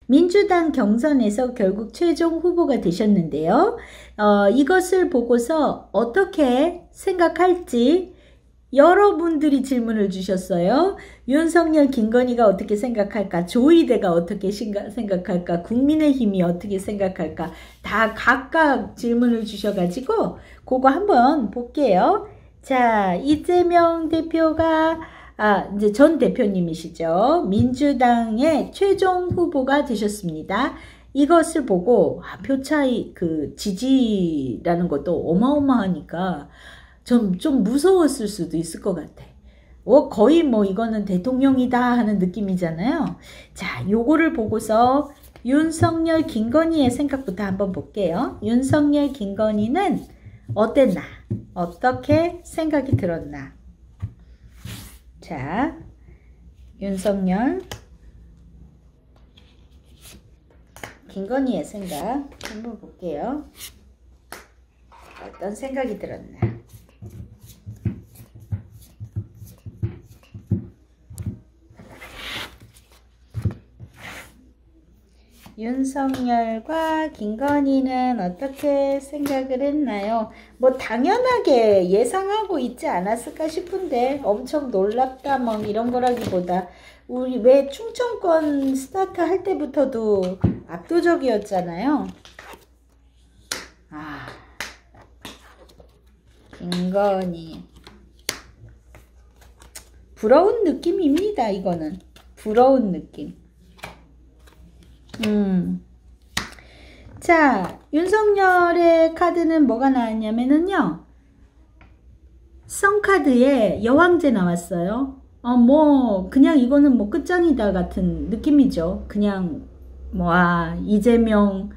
민주당 경선에서 결국 최종 후보가 되셨는데요. 이것을 보고서 어떻게 생각할지 여러분들이 질문을 주셨어요. 윤석열, 김건희가 어떻게 생각할까? 조이대가 어떻게 생각할까? 국민의힘이 어떻게 생각할까? 다 각각 질문을 주셔가지고 그거 한번 볼게요. 자, 이재명 대표가 이제 전 대표님이시죠. 민주당의 최종 후보가 되셨습니다. 이것을 보고 표 차이 그 지지라는 것도 어마어마하니까 좀 무서웠을 수도 있을 것 같아. 거의 뭐 이거는 대통령이다 하는 느낌이잖아요. 자, 요거를 보고서 윤석열, 김건희의 생각부터 한번 볼게요. 윤석열, 김건희는 어땠나? 어떻게 생각이 들었나? 자, 윤석열, 김건희의 생각 한번 볼게요. 어떤 생각이 들었나? 윤석열과 김건희는 어떻게 생각을 했나요? 뭐 당연하게 예상하고 있지 않았을까 싶은데 엄청 놀랍다 뭐 이런 거라기보다 우리 왜 충청권 스타트 할 때부터도 압도적이었잖아요. 김건희 부러운 느낌입니다. 이거는 부러운 느낌. 자, 윤석열의 카드는 뭐가 나왔냐면은요, 썬카드에 여왕제 나왔어요. 뭐 그냥 이거는 뭐 끝장이다 같은 느낌이죠. 그냥 뭐 이재명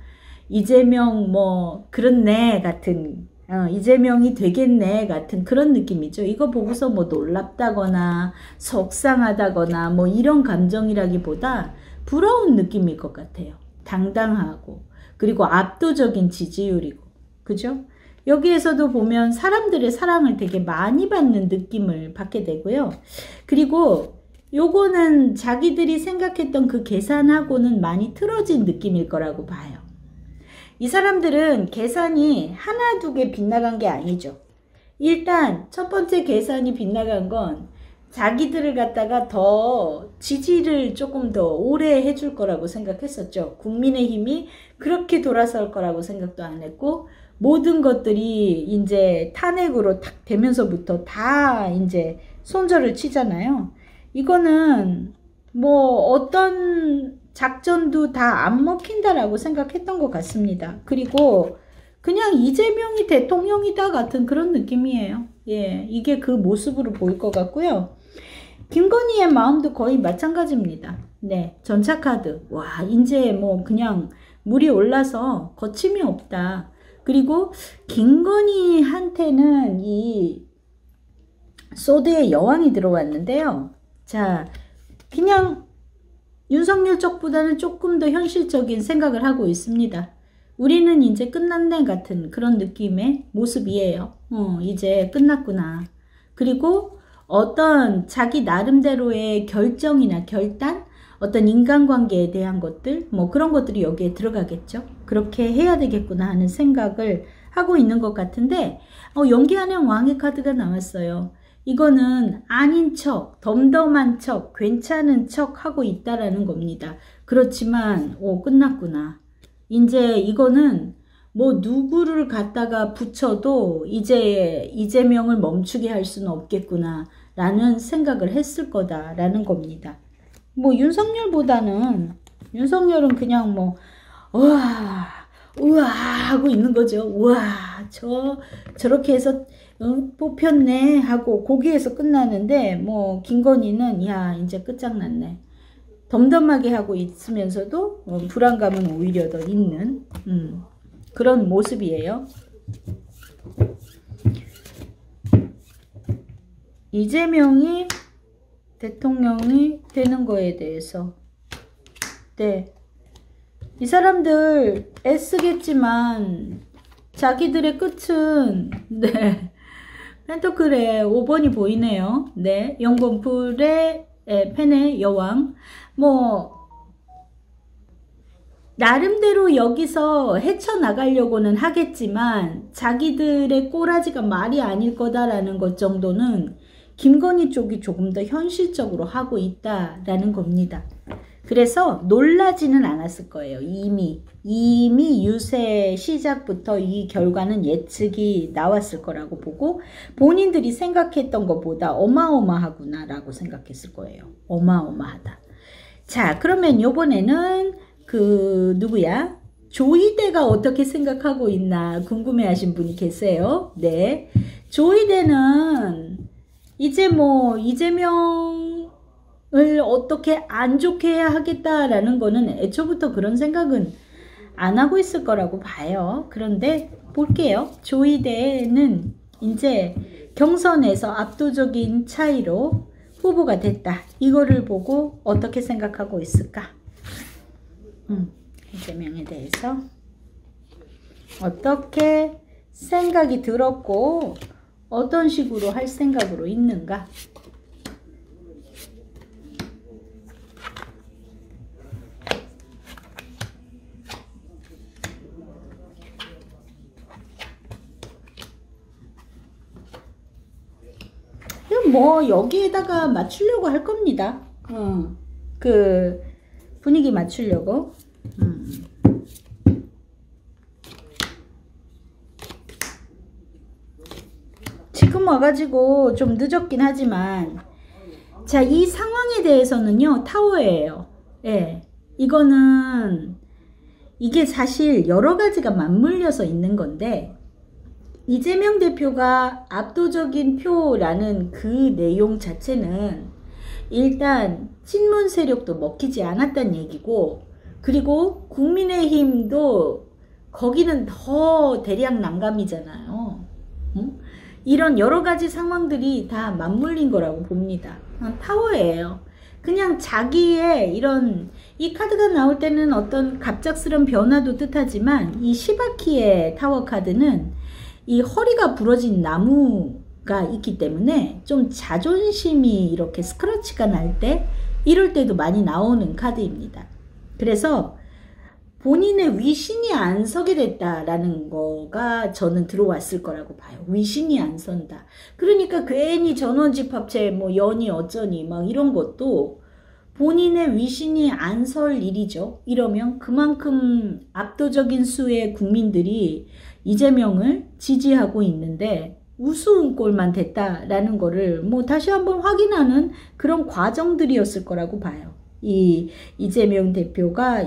뭐 그렇네 같은, 이재명이 되겠네 같은 그런 느낌이죠. 이거 보고서 뭐 놀랍다거나 속상하다거나 뭐 이런 감정이라기보다 부러운 느낌일 것 같아요. 당당하고 그리고 압도적인 지지율이고, 그죠? 여기에서도 보면 사람들의 사랑을 되게 많이 받는 느낌을 받게 되고요. 그리고 요거는 자기들이 생각했던 그 계산하고는 많이 틀어진 느낌일 거라고 봐요. 이 사람들은 계산이 하나 두 개 빗나간 게 아니죠. 일단 첫 번째 계산이 빗나간 건 자기들을 갖다가 더 지지를 조금 더 오래 해줄 거라고 생각했었죠. 국민의힘이 그렇게 돌아설 거라고 생각도 안 했고, 모든 것들이 이제 탄핵으로 탁 되면서부터 다 이제 손절을 치잖아요. 이거는 뭐 어떤 작전도 다 안 먹힌다라고 생각했던 것 같습니다. 그리고 그냥 이재명이 대통령이다 같은 그런 느낌이에요. 예, 이게 그 모습으로 보일 것 같고요. 김건희의 마음도 거의 마찬가지입니다. 네, 전차카드. 와, 이제 뭐 그냥 물이 올라서 거침이 없다. 그리고 김건희한테는 이 소드의 여왕이 들어왔는데요. 자, 그냥 윤석열 쪽보다는 조금 더 현실적인 생각을 하고 있습니다. 우리는 이제 끝났네 같은 그런 느낌의 모습이에요. 이제 끝났구나. 그리고 어떤 자기 나름대로의 결정이나 결단, 어떤 인간관계에 대한 것들, 뭐 그런 것들이 여기에 들어가겠죠. 그렇게 해야 되겠구나 하는 생각을 하고 있는 것 같은데, 연기하는 왕의 카드가 나왔어요. 이거는 아닌 척, 덤덤한 척, 괜찮은 척 하고 있다라는 겁니다. 그렇지만 끝났구나. 이제 이거는 뭐 누구를 갖다가 붙여도 이제 이재명을 멈추게 할 수는 없겠구나 라는 생각을 했을 거다라는 겁니다. 뭐 윤석열은 그냥 뭐 우와 하고 있는 거죠. 우와 저렇게 해서 뽑혔네 하고 거기에서 끝나는데, 뭐 김건희는 야 이제 끝장났네 덤덤하게 하고 있으면서도 불안감은 오히려 더 있는 그런 모습이에요. 이재명이 대통령이 되는 거에 대해서, 네, 이 사람들 애쓰겠지만 자기들의 끝은, 네, 펜터클의 5번이 보이네요. 네, 영권풀의 펜의 여왕. 뭐 나름대로 여기서 헤쳐나가려고는 하겠지만 자기들의 꼬라지가 말이 아닐 거다라는 것 정도는 김건희 쪽이 조금 더 현실적으로 하고 있다라는 겁니다. 그래서 놀라지는 않았을 거예요. 이미 유세 시작부터 이 결과는 예측이 나왔을 거라고 보고 본인들이 생각했던 것보다 어마어마하구나 라고 생각했을 거예요. 어마어마하다. 자, 그러면 요번에는 누구야? 조이대가 어떻게 생각하고 있나 궁금해 하신 분이 계세요. 네. 조이대는 이제 뭐 이재명을 어떻게 안 좋게 해야 하겠다라는 거는 애초부터 그런 생각은 안 하고 있을 거라고 봐요. 그런데 볼게요. 조이대는 이제 경선에서 압도적인 차이로 후보가 됐다. 이거를 보고 어떻게 생각하고 있을까? 이재명에 대해서 어떻게 생각이 들었고 어떤 식으로 할 생각으로 있는가? 뭐 여기에다가 맞추려고 할 겁니다. 그 분위기 맞추려고. 지금 와가지고 좀 늦었긴 하지만 자, 이 상황에 대해서는요 타워예요. 예, 이게 사실 여러 가지가 맞물려서 있는 건데 이재명 대표가 압도적인 표라는 그 내용 자체는 일단 친문 세력도 먹히지 않았다는 얘기고, 그리고 국민의힘도 거기는 더 대량 난감이잖아요. 응? 이런 여러 가지 상황들이 다 맞물린 거라고 봅니다. 타워예요. 그냥 자기의 이 카드가 나올 때는 어떤 갑작스런 변화도 뜻하지만 이 시바키의 타워 카드는 이 허리가 부러진 나무가 있기 때문에 좀 자존심이 이렇게 스크래치가 날 때 이럴 때도 많이 나오는 카드입니다. 그래서 본인의 위신이 안 서게 됐다라는 거가 저는 들어왔을 거라고 봐요. 위신이 안 선다. 그러니까 괜히 전원집합체 뭐 연이 어쩌니 막 이런 것도 본인의 위신이 안 설 일이죠. 이러면 그만큼 압도적인 수의 국민들이 이재명을 지지하고 있는데 우스운 꼴만 됐다라는 거를 뭐 다시 한번 확인하는 그런 과정들이었을 거라고 봐요. 이재명 대표가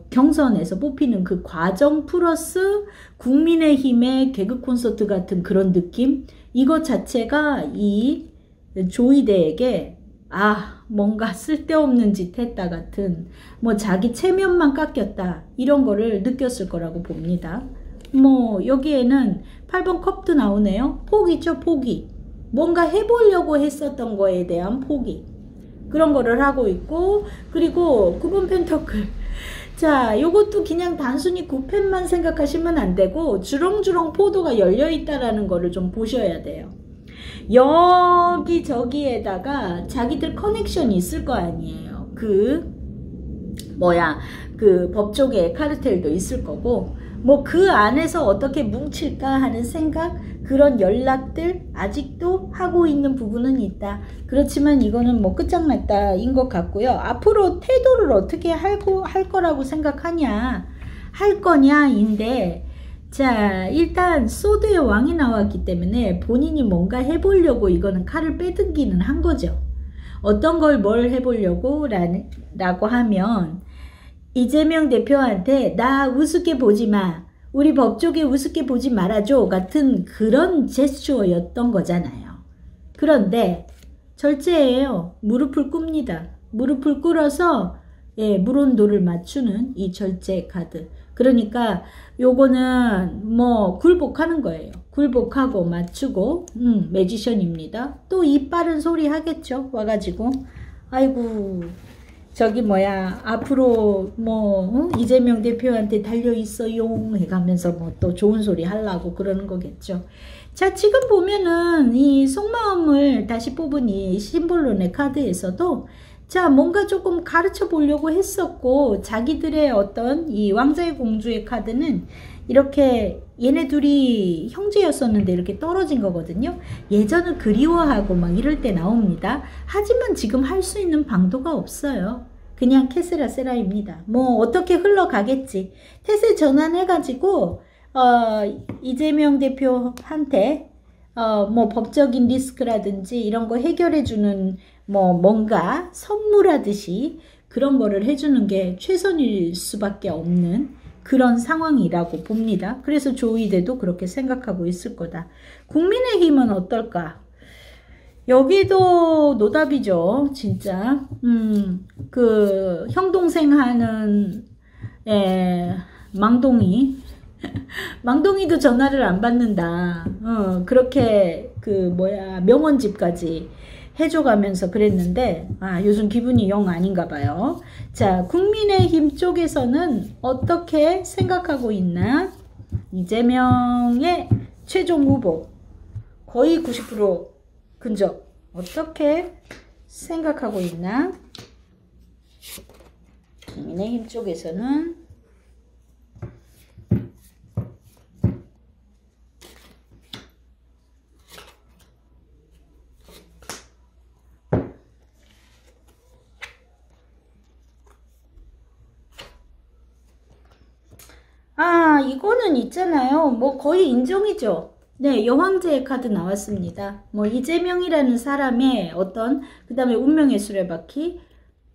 경선에서 뽑히는 그 과정 플러스 국민의힘의 개그 콘서트 같은 그런 느낌, 이것 자체가 이 조이대에게 뭔가 쓸데없는 짓 했다 같은, 뭐 자기 체면만 깎였다 이런 거를 느꼈을 거라고 봅니다. 뭐 여기에는 8번 컵도 나오네요. 포기죠, 포기. 뭔가 해보려고 했었던 거에 대한 포기, 그런 거를 하고 있고, 그리고 9번 펜터클. 자, 요것도 그냥 단순히 9펜만 생각하시면 안 되고 주렁주렁 포도가 열려 있다라는 거를 좀 보셔야 돼요. 여기저기에다가 자기들 커넥션이 있을 거 아니에요. 그 법조계 카르텔도 있을 거고, 뭐 그 안에서 어떻게 뭉칠까 하는 생각, 그런 연락들 아직도 하고 있는 부분은 있다. 그렇지만 이거는 뭐 끝장났다인 것 같고요. 앞으로 태도를 어떻게 할 거라고 생각하냐, 할 거냐인데, 자, 일단 소드의 왕이 나왔기 때문에 본인이 뭔가 해보려고 이거는 칼을 빼든기는 한 거죠. 어떤 걸 뭘 해보려고 라고 하면, 이재명 대표한테 나 우습게 보지 마, 우리 법조계 우습게 보지 말아줘 같은 그런 제스처였던 거잖아요. 그런데 절제예요. 무릎을 꿇습니다. 무릎을 꿇어서 물온도를 맞추는 이 절제 카드. 그러니까 요거는 뭐 굴복하는 거예요. 굴복하고 맞추고 매지션입니다. 또 입 바른 소리 하겠죠. 와가지고 아이고 앞으로 이재명 대표한테 달려있어용 해가면서 뭐 또 좋은 소리 하려고 그러는 거겠죠. 자, 지금 보면은 이 속마음을 다시 뽑은 이 심볼론의 카드에서도 자, 뭔가 조금 가르쳐 보려고 했었고, 자기들의 어떤 이 왕자의 공주의 카드는 이렇게 얘네 둘이 형제였었는데 이렇게 떨어진 거거든요. 예전을 그리워하고 막 이럴 때 나옵니다. 하지만 지금 할 수 있는 방도가 없어요. 그냥 케세라세라입니다. 뭐 어떻게 흘러가겠지. 태세 전환해가지고 이재명 대표한테 뭐 법적인 리스크라든지 이런 거 해결해주는 뭐 뭔가 선물하듯이 그런 거를 해주는 게 최선일 수밖에 없는 그런 상황이라고 봅니다. 그래서 조이대도 그렇게 생각하고 있을 거다. 국민의힘은 어떨까? 여기도 노답이죠, 진짜. 그 형동생 하는 망동이 망동이도 전화를 안 받는다. 그렇게 그 뭐야 명언집까지 해줘가면서 그랬는데 요즘 기분이 영 아닌가 봐요. 자, 국민의힘 쪽에서는 어떻게 생각하고 있나? 이재명의 최종 후보 거의 90% 근접 어떻게 생각하고 있나? 국민의힘 쪽에서는 이거는 있잖아요. 뭐 거의 인정이죠. 네, 여황제의 카드 나왔습니다. 뭐 이재명이라는 사람의 어떤 그 다음에 운명의 수레바퀴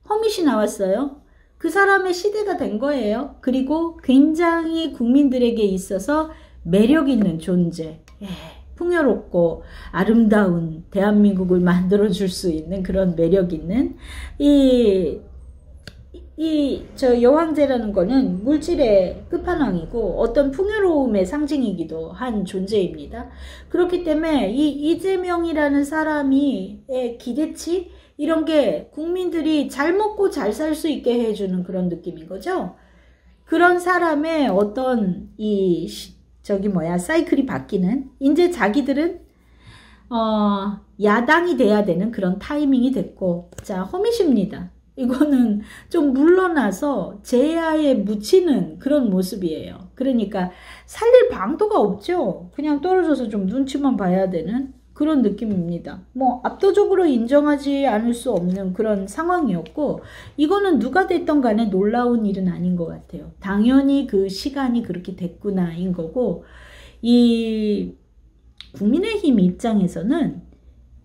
허밋이 나왔어요. 그 사람의 시대가 된 거예요. 그리고 굉장히 국민들에게 있어서 매력 있는 존재, 풍요롭고 아름다운 대한민국을 만들어줄 수 있는 그런 매력 있는 저 여왕제라는 거는 물질의 끝판왕이고 어떤 풍요로움의 상징이기도 한 존재입니다. 그렇기 때문에 이 이재명이라는 사람이 기대치 이런 게 국민들이 잘 먹고 잘 살 수 있게 해주는 그런 느낌인 거죠. 그런 사람의 어떤 사이클이 바뀌는 이제 자기들은 야당이 돼야 되는 그런 타이밍이 됐고 자 허밋입니다. 이거는 좀 물러나서 제야에 묻히는 그런 모습이에요. 그러니까 살릴 방도가 없죠. 그냥 떨어져서 좀 눈치만 봐야 되는 그런 느낌입니다. 뭐 압도적으로 인정하지 않을 수 없는 그런 상황이었고 이거는 누가 됐던 간에 놀라운 일은 아닌 것 같아요. 당연히 그 시간이 그렇게 됐구나인 거고 이 국민의힘 입장에서는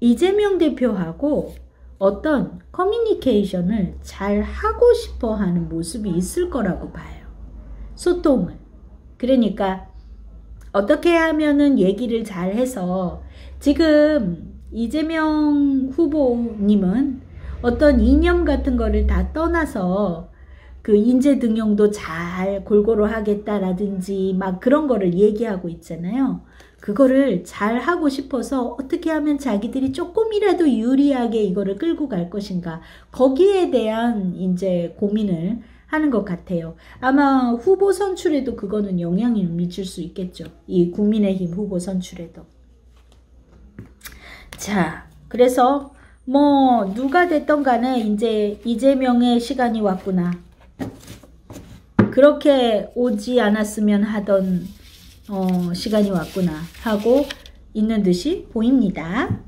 이재명 대표하고 어떤 커뮤니케이션을 잘 하고 싶어 하는 모습이 있을 거라고 봐요. 소통을. 그러니까 어떻게 하면은 얘기를 잘 해서 지금 이재명 후보님은 어떤 이념 같은 거를 다 떠나서 그 인재 등용도 잘 골고루 하겠다라든지 막 그런 거를 얘기하고 있잖아요. 그거를 잘 하고 싶어서 어떻게 하면 자기들이 조금이라도 유리하게 이거를 끌고 갈 것인가 거기에 대한 이제 고민을 하는 것 같아요. 아마 후보 선출에도 그거는 영향을 미칠 수 있겠죠. 이 국민의힘 후보 선출에도. 자, 그래서 뭐 누가 됐던 간에 이제 이재명의 시간이 왔구나. 그렇게 오지 않았으면 하던 시간이 왔구나 하고 있는 듯이 보입니다.